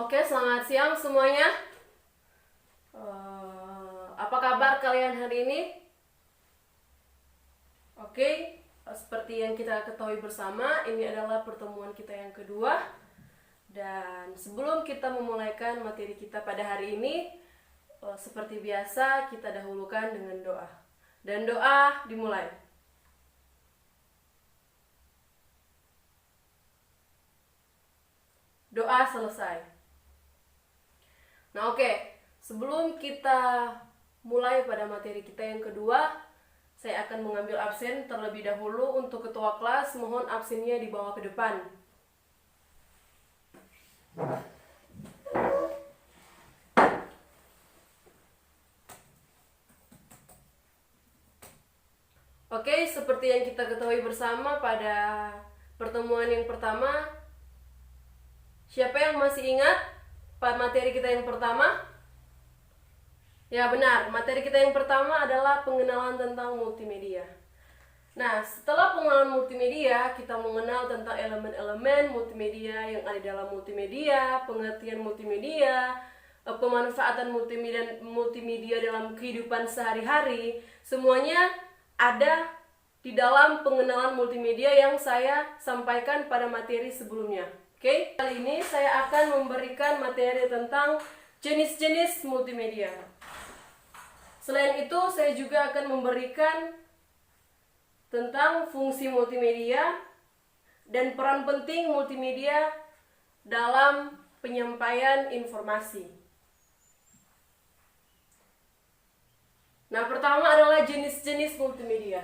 Oke, selamat siang semuanya. Apa kabar kalian hari ini? Oke, seperti yang kita ketahui bersama, ini adalah pertemuan kita yang kedua. Dan sebelum kita memulaikan materi kita pada hari ini, seperti biasa kita dahulukan dengan doa. Dan doa dimulai. Doa selesai. Nah, oke. Sebelum kita mulai pada materi kita yang kedua, saya akan mengambil absen terlebih dahulu. Untuk ketua kelas, mohon absennya dibawa ke depan. Oke, seperti yang kita ketahui bersama pada pertemuan yang pertama, siapa yang masih ingat materi kita yang pertama? Ya benar, materi kita yang pertama adalah pengenalan tentang multimedia. Nah, setelah pengenalan multimedia, kita mengenal tentang elemen-elemen multimedia yang ada dalam multimedia, pengertian multimedia, pemanfaatan multimedia dalam kehidupan sehari-hari. Semuanya ada di dalam pengenalan multimedia yang saya sampaikan pada materi sebelumnya. Oke, kali ini saya akan memberikan materi tentang jenis-jenis multimedia. Selain itu, saya juga akan memberikan tentang fungsi multimedia dan peran penting multimedia dalam penyampaian informasi. Nah, pertama adalah jenis-jenis multimedia.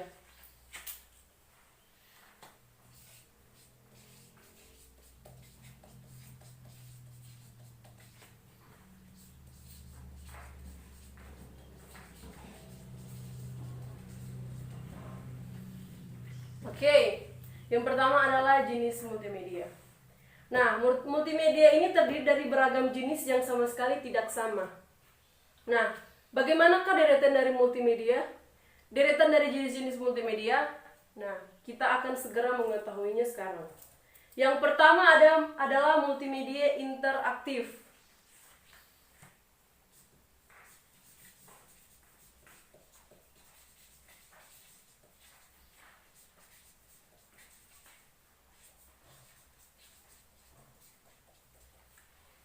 Oke, yang pertama adalah jenis multimedia. Nah, multimedia ini terdiri dari beragam jenis yang sama sekali tidak sama. Nah, bagaimanakah deretan dari multimedia? Deretan dari jenis-jenis multimedia? Nah, kita akan segera mengetahuinya sekarang. Yang pertama adalah multimedia interaktif.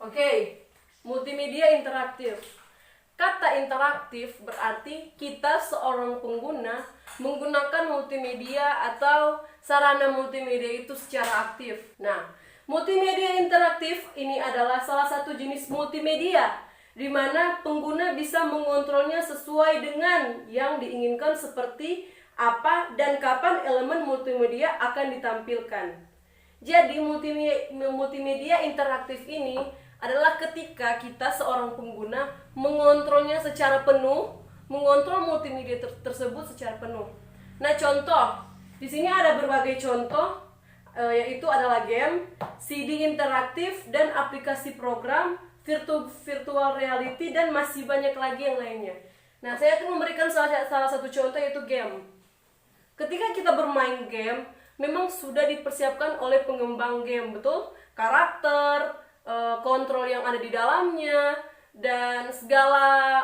Oke, multimedia interaktif. Kata interaktif berarti kita seorang pengguna menggunakan multimedia atau sarana multimedia itu secara aktif. Nah, multimedia interaktif ini adalah salah satu jenis multimedia di mana pengguna bisa mengontrolnya sesuai dengan yang diinginkan, seperti apa dan kapan elemen multimedia akan ditampilkan. Jadi multimedia interaktif ini adalah ketika kita seorang pengguna mengontrolnya secara penuh, mengontrol multimedia tersebut secara penuh. Nah, contoh di sini ada berbagai contoh, yaitu adalah game, CD interaktif, dan aplikasi program, virtual reality, dan masih banyak lagi yang lainnya. Nah, saya akan memberikan salah satu contoh, yaitu game. Ketika kita bermain game, memang sudah dipersiapkan oleh pengembang game, betul? Karakter, kontrol yang ada di dalamnya, dan segala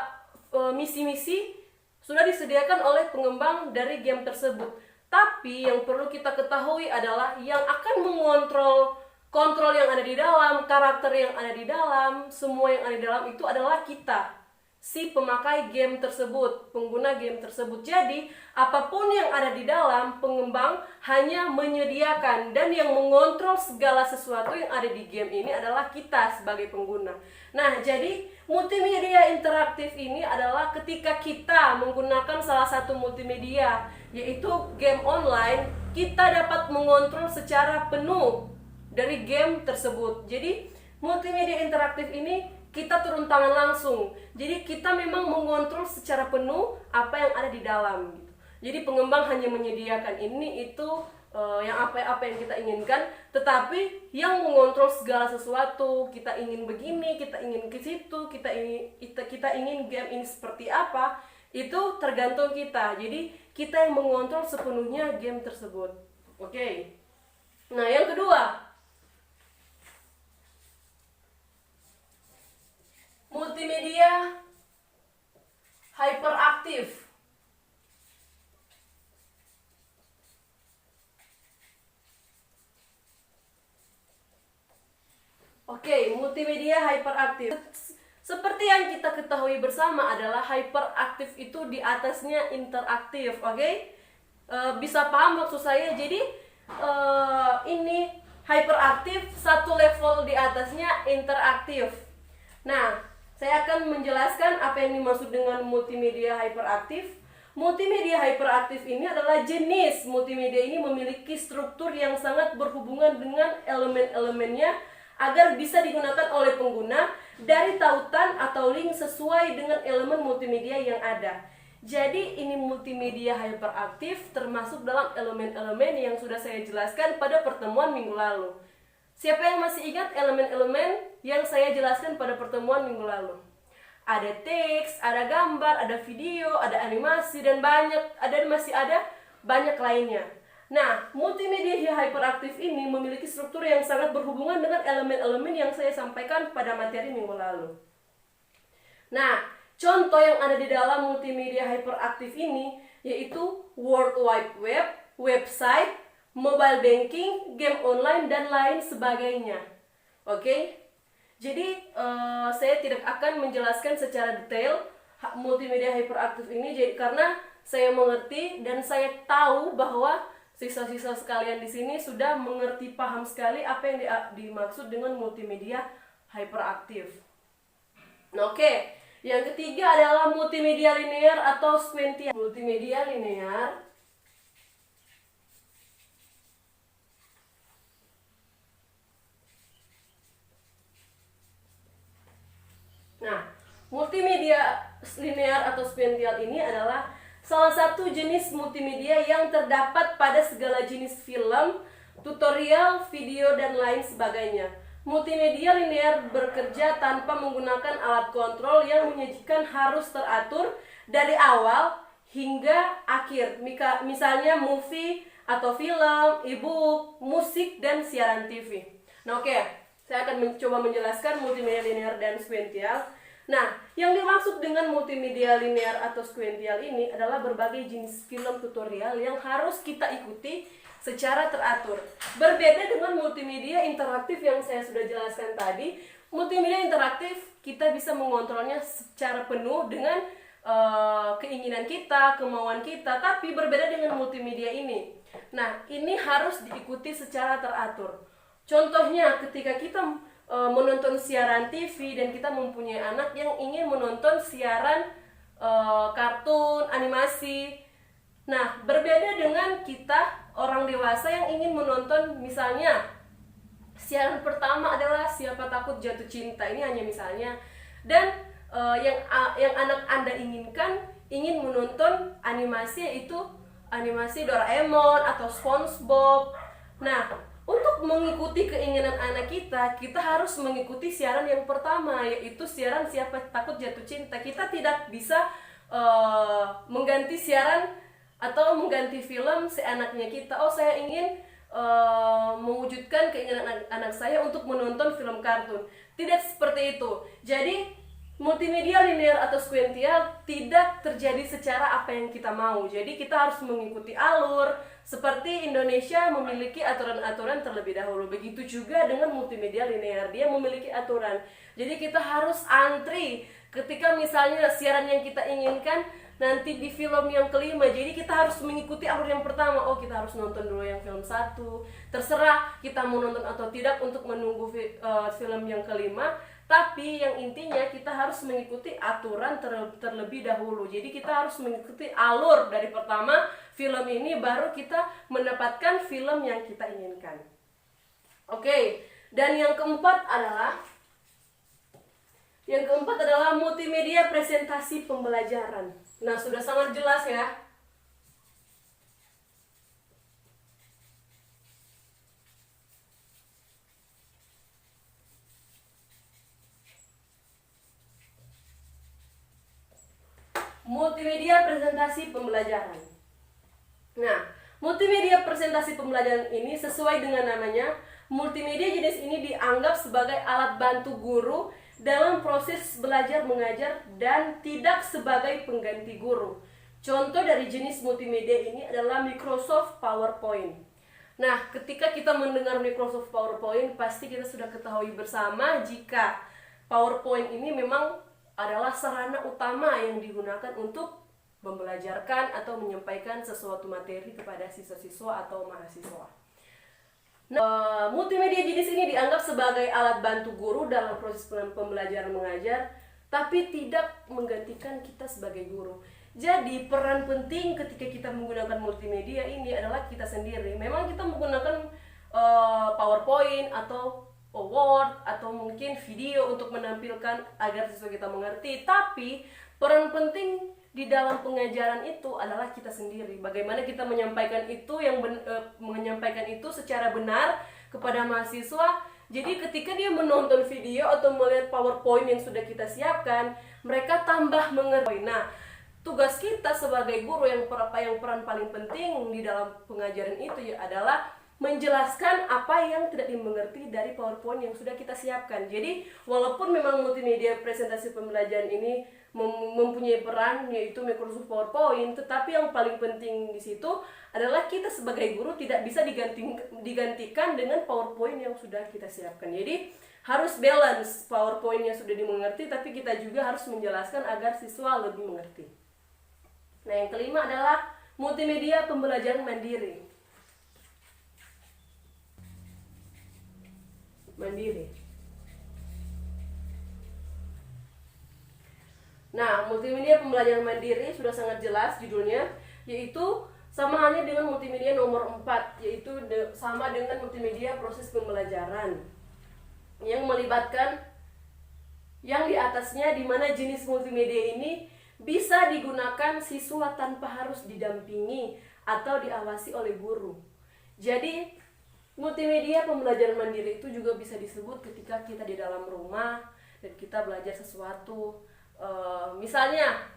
misi-misi sudah disediakan oleh pengembang dari game tersebut. Tapi yang perlu kita ketahui adalah yang akan mengontrol kontrol yang ada di dalam, karakter yang ada di dalam, semua yang ada di dalam itu adalah kita, si pemakai game tersebut, pengguna game tersebut. Jadi apapun yang ada di dalam, pengembang hanya menyediakan, dan yang mengontrol segala sesuatu yang ada di game ini adalah kita sebagai pengguna. Nah, jadi multimedia interaktif ini adalah ketika kita menggunakan salah satu multimedia, yaitu game online, kita dapat mengontrol secara penuh dari game tersebut. Jadi multimedia interaktif ini kita turun tangan langsung. Jadi kita memang mengontrol secara penuh apa yang ada di dalam gitu. Jadi pengembang hanya menyediakan ini itu yang apa yang kita inginkan, tetapi yang mengontrol segala sesuatu, kita ingin begini, kita ingin ke situ, kita ingin game ini seperti apa, itu tergantung kita. Jadi kita yang mengontrol sepenuhnya game tersebut. Oke. Nah, yang kedua, Oke, multimedia hyperaktif. Seperti yang kita ketahui bersama adalah hyperaktif itu di atasnya interaktif, oke? Bisa paham maksud saya? Jadi ini hyperaktif, satu level di atasnya interaktif. Nah, saya akan menjelaskan apa yang dimaksud dengan multimedia hyperaktif. Multimedia hyperaktif ini adalah jenis multimedia ini memiliki struktur yang sangat berhubungan dengan elemen-elemennya agar bisa digunakan oleh pengguna dari tautan atau link sesuai dengan elemen multimedia yang ada. Jadi ini multimedia hyperaktif termasuk dalam elemen-elemen yang sudah saya jelaskan pada pertemuan minggu lalu. Siapa yang masih ingat elemen-elemen yang saya jelaskan pada pertemuan minggu lalu? Ada teks, ada gambar, ada video, ada animasi, dan masih ada banyak lainnya. Nah, multimedia hyperaktif ini memiliki struktur yang sangat berhubungan dengan elemen-elemen yang saya sampaikan pada materi minggu lalu. Nah, contoh yang ada di dalam multimedia hyperaktif ini yaitu World Wide Web, website, mobile banking, game online, dan lain sebagainya. Oke? Jadi, saya tidak akan menjelaskan secara detail multimedia hyperaktif ini karena saya mengerti dan saya tahu bahwa siswa-siswa sekalian di sini sudah mengerti, paham sekali apa yang dimaksud dengan multimedia hyperaktif. Oke, yang ketiga adalah multimedia linear atau sequential. Multimedia linear multimedia linear atau sequential ini adalah salah satu jenis multimedia yang terdapat pada segala jenis film, tutorial, video, dan lain sebagainya. Multimedia linear bekerja tanpa menggunakan alat kontrol yang menyajikan harus teratur dari awal hingga akhir. Misalnya movie atau film, e-book, musik, dan siaran TV. Nah, oke, saya akan mencoba menjelaskan multimedia linear dan sequential. Nah, yang dimaksud dengan multimedia linear atau sequential ini adalah berbagai jenis film tutorial yang harus kita ikuti secara teratur. Berbeda dengan multimedia interaktif yang saya sudah jelaskan tadi, multimedia interaktif kita bisa mengontrolnya secara penuh dengan keinginan kita, kemauan kita, tapi berbeda dengan multimedia ini. Nah, ini harus diikuti secara teratur. Contohnya ketika kita menonton siaran TV dan kita mempunyai anak yang ingin menonton siaran kartun, animasi. Nah, berbeda dengan kita orang dewasa yang ingin menonton misalnya siaran pertama adalah Siapa Takut Jatuh Cinta. Ini hanya misalnya. Dan yang anak Anda ingin menonton animasi yaitu animasi Doraemon atau SpongeBob. Nah, untuk mengikuti keinginan anak kita harus mengikuti siaran yang pertama, yaitu siaran Siapa Takut Jatuh Cinta. Kita tidak bisa mengganti siaran atau mengganti film seenaknya kita. Oh, saya ingin mewujudkan keinginan anak saya untuk menonton film kartun. Tidak seperti itu. Jadi, multimedia linear atau sequential tidak terjadi secara apa yang kita mau. Jadi kita harus mengikuti alur. Seperti Indonesia memiliki aturan-aturan terlebih dahulu. Begitu juga dengan multimedia linear, dia memiliki aturan. Jadi kita harus antri. Ketika misalnya siaran yang kita inginkan nanti di film yang kelima, jadi kita harus mengikuti alur yang pertama. Oh, kita harus nonton dulu yang film 1. Terserah kita mau nonton atau tidak untuk menunggu film yang kelima. Tapi yang intinya kita harus mengikuti aturan terlebih dahulu. Jadi kita harus mengikuti alur dari pertama film ini, baru kita mendapatkan film yang kita inginkan. Oke, dan yang keempat adalah multimedia presentasi pembelajaran. Nah, sudah sangat jelas ya. Multimedia presentasi pembelajaran. Nah, multimedia presentasi pembelajaran ini sesuai dengan namanya, multimedia jenis ini dianggap sebagai alat bantu guru dalam proses belajar mengajar dan tidak sebagai pengganti guru. Contoh dari jenis multimedia ini adalah Microsoft PowerPoint. Nah, ketika kita mendengar Microsoft PowerPoint, pasti kita sudah ketahui bersama jika PowerPoint ini memang adalah sarana utama yang digunakan untuk membelajarkan atau menyampaikan sesuatu materi kepada siswa-siswa atau mahasiswa. Nah, multimedia jenis ini dianggap sebagai alat bantu guru dalam proses pembelajaran mengajar, tapi tidak menggantikan kita sebagai guru. Jadi peran penting ketika kita menggunakan multimedia ini adalah kita sendiri. Memang kita menggunakan PowerPoint atau Word atau mungkin video untuk menampilkan agar siswa kita mengerti, tapi peran penting di dalam pengajaran itu adalah kita sendiri. Bagaimana kita menyampaikan itu menyampaikan itu secara benar kepada mahasiswa. Jadi ketika dia menonton video atau melihat PowerPoint yang sudah kita siapkan, mereka tambah mengerti. Nah, tugas kita sebagai guru yang peran paling penting di dalam pengajaran itu adalah menjelaskan apa yang tidak dimengerti dari PowerPoint yang sudah kita siapkan. Jadi walaupun memang multimedia presentasi pembelajaran ini mempunyai peran yaitu Microsoft PowerPoint, tetapi yang paling penting di situ adalah kita sebagai guru tidak bisa digantikan dengan PowerPoint yang sudah kita siapkan. Jadi harus balance, PowerPoint yang sudah dimengerti tapi kita juga harus menjelaskan agar siswa lebih mengerti. Nah, yang kelima adalah multimedia pembelajaran mandiri. Nah, multimedia pembelajaran mandiri sudah sangat jelas judulnya, yaitu sama halnya dengan multimedia nomor 4, yaitu sama dengan multimedia proses pembelajaran yang melibatkan yang di atasnya, di mana jenis multimedia ini bisa digunakan siswa tanpa harus didampingi atau diawasi oleh guru. Jadi multimedia pembelajaran mandiri itu juga bisa disebut ketika kita di dalam rumah dan kita belajar sesuatu. Misalnya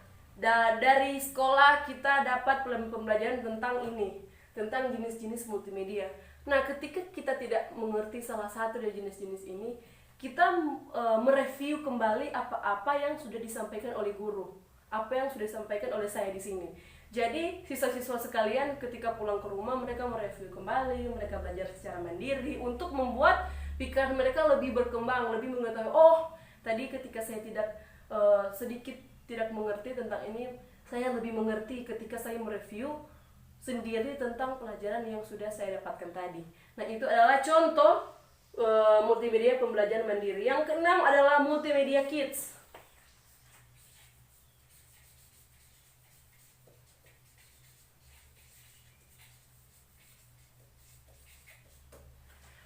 dari sekolah kita dapat pembelajaran tentang jenis-jenis multimedia. Nah, ketika kita tidak mengerti salah satu dari jenis-jenis ini, kita mereview kembali apa yang sudah disampaikan oleh guru, apa yang sudah disampaikan oleh saya di sini. Jadi siswa-siswa sekalian ketika pulang ke rumah mereka mereview kembali, mereka belajar secara mandiri untuk membuat pikiran mereka lebih berkembang, lebih mengetahui, oh tadi ketika saya sedikit tidak mengerti tentang ini, saya lebih mengerti ketika saya mereview sendiri tentang pelajaran yang sudah saya dapatkan tadi. Nah, itu adalah contoh multimedia pembelajaran mandiri. Yang keenam adalah multimedia kids.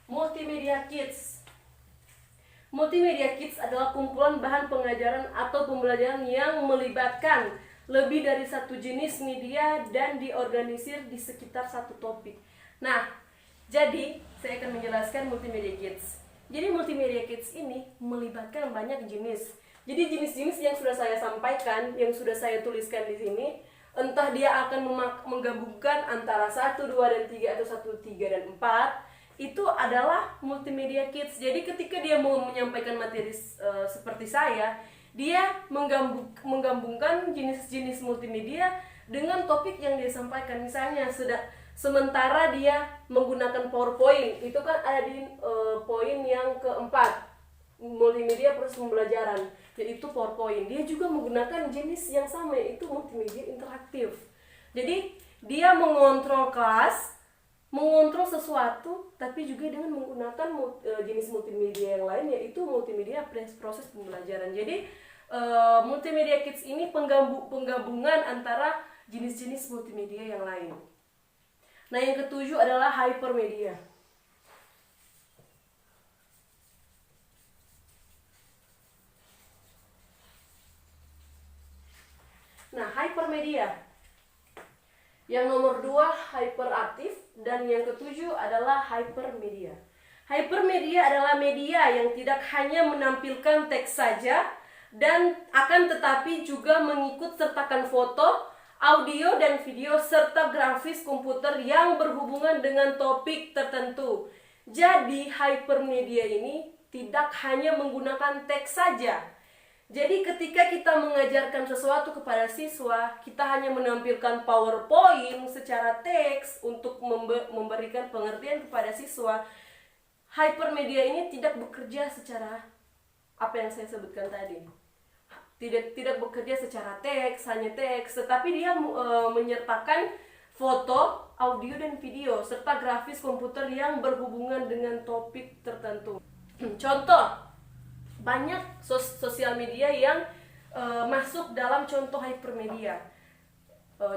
Multimedia Kids. Multimedia Kids adalah kumpulan bahan pengajaran atau pembelajaran yang melibatkan lebih dari satu jenis media dan diorganisir di sekitar satu topik. Nah, jadi saya akan menjelaskan Multimedia Kids. Jadi Multimedia Kids ini melibatkan banyak jenis. Jadi jenis-jenis yang sudah saya sampaikan, yang sudah saya tuliskan di sini, entah dia akan menggabungkan antara 1, 2, dan 3 atau 1, 3, dan 4, itu adalah multimedia kids. Jadi ketika dia mau menyampaikan materi seperti saya, dia menggabungkan jenis-jenis multimedia dengan topik yang dia sampaikan. Misalnya sementara dia menggunakan PowerPoint, itu kan ada di poin yang keempat, multimedia proses pembelajaran, yaitu PowerPoint. Dia juga menggunakan jenis yang sama, yaitu multimedia interaktif. Jadi dia mengontrol kelas, mengontrol sesuatu, tapi juga dengan menggunakan jenis multimedia yang lain, yaitu multimedia proses pembelajaran. Jadi multimedia kids ini penggabungan antara jenis-jenis multimedia yang lain. Nah, yang ketujuh adalah hypermedia. Nah, hypermedia. Yang nomor 2 hyperaktif, dan yang ketujuh adalah hypermedia. Hypermedia adalah media yang tidak hanya menampilkan teks saja, dan akan tetapi juga mengikut sertakan foto, audio dan video serta grafis komputer yang berhubungan dengan topik tertentu. Jadi hypermedia ini tidak hanya menggunakan teks saja. Jadi ketika kita mengajarkan sesuatu kepada siswa, kita hanya menampilkan PowerPoint secara teks untuk memberikan pengertian kepada siswa. Hypermedia ini tidak bekerja secara apa yang saya sebutkan tadi. Tidak bekerja secara teks, hanya teks, tetapi dia menyertakan foto, audio dan video serta grafis komputer yang berhubungan dengan topik tertentu. Contoh, banyak sosial media yang masuk dalam contoh hypermedia.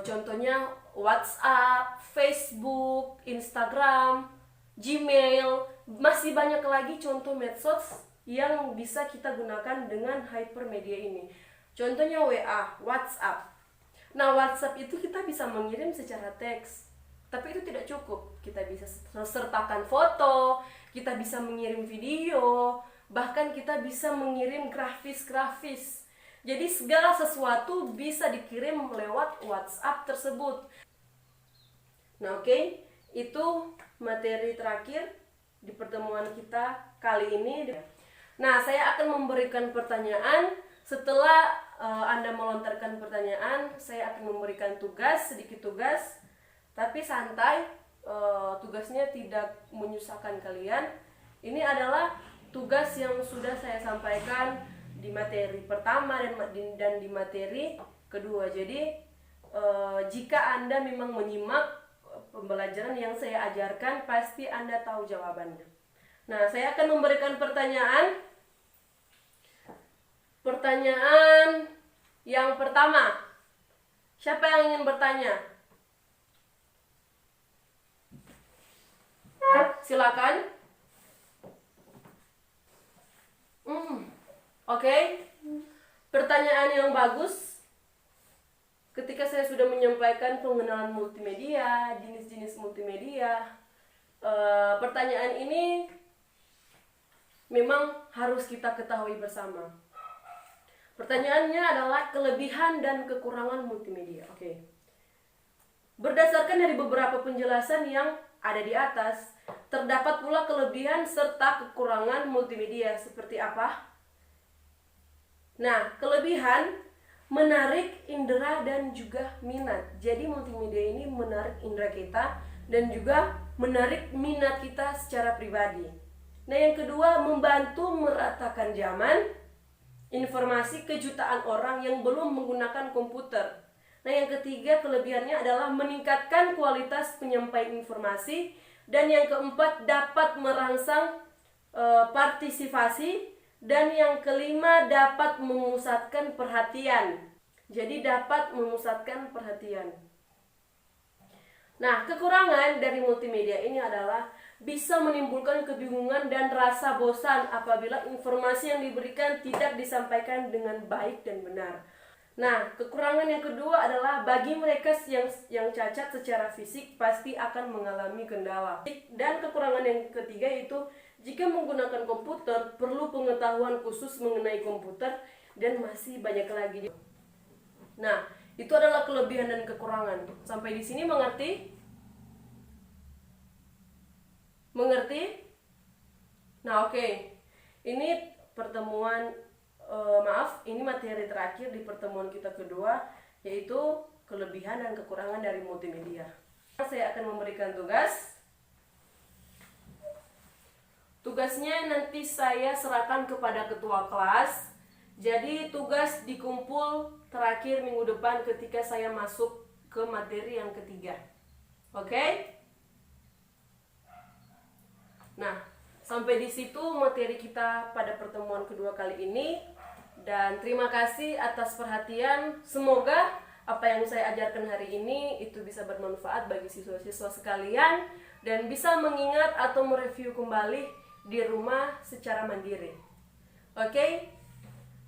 Contohnya WhatsApp, Facebook, Instagram, Gmail, masih banyak lagi contoh medsos yang bisa kita gunakan dengan hypermedia ini. Contohnya WA, WhatsApp. Nah, WhatsApp itu kita bisa mengirim secara teks, tapi itu tidak cukup. Kita bisa sertakan foto, kita bisa mengirim video, bahkan kita bisa mengirim grafis-grafis. Jadi segala sesuatu bisa dikirim lewat WhatsApp tersebut. Nah, oke, itu materi terakhir di pertemuan kita kali ini. Nah, saya akan memberikan pertanyaan. Setelah Anda melontarkan pertanyaan, saya akan memberikan tugas, sedikit tugas, tapi santai. Tugasnya tidak menyusahkan kalian. Ini adalah tugas yang sudah saya sampaikan di materi pertama dan di materi kedua. Jadi jika Anda memang menyimak pembelajaran yang saya ajarkan, pasti Anda tahu jawabannya. Nah, saya akan memberikan pertanyaan. Pertanyaan yang pertama, siapa yang ingin bertanya? Silakan. Oke. Pertanyaan yang bagus. Ketika saya sudah menyampaikan pengenalan multimedia, jenis-jenis multimedia, pertanyaan ini memang harus kita ketahui bersama. Pertanyaannya adalah kelebihan dan kekurangan multimedia. Oke. Berdasarkan dari beberapa penjelasan yang ada di atas, terdapat pula kelebihan serta kekurangan multimedia. Seperti apa? Nah, kelebihan menarik indera dan juga minat. Jadi multimedia ini menarik indera kita dan juga menarik minat kita secara pribadi. Nah, yang kedua, membantu meratakan zaman, informasi ke jutaan orang yang belum menggunakan komputer. Nah, yang ketiga, kelebihannya adalah meningkatkan kualitas penyampaian informasi. Dan yang keempat, dapat merangsang partisipasi. Dan yang kelima, dapat memusatkan perhatian. Jadi dapat memusatkan perhatian. Nah, kekurangan dari multimedia ini adalah bisa menimbulkan kebingungan dan rasa bosan apabila informasi yang diberikan tidak disampaikan dengan baik dan benar. Nah, kekurangan yang kedua adalah bagi mereka yang cacat secara fisik pasti akan mengalami kendala. Dan kekurangan yang ketiga yaitu jika menggunakan komputer perlu pengetahuan khusus mengenai komputer dan masih banyak lagi. Nah, itu adalah kelebihan dan kekurangan. Sampai di sini mengerti? Mengerti? Nah, oke. Ini pertemuan ini materi terakhir di pertemuan kita kedua, yaitu kelebihan dan kekurangan dari multimedia. Saya akan memberikan tugas. Tugasnya nanti saya serahkan kepada ketua kelas. Jadi tugas dikumpul terakhir minggu depan ketika saya masuk ke materi yang ketiga. Oke? Nah, sampai di situ materi kita pada pertemuan kedua kali ini. Dan terima kasih atas perhatian. Semoga apa yang saya ajarkan hari ini itu bisa bermanfaat bagi siswa-siswa sekalian dan bisa mengingat atau mereview kembali di rumah secara mandiri. Oke?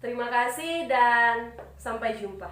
Terima kasih dan sampai jumpa.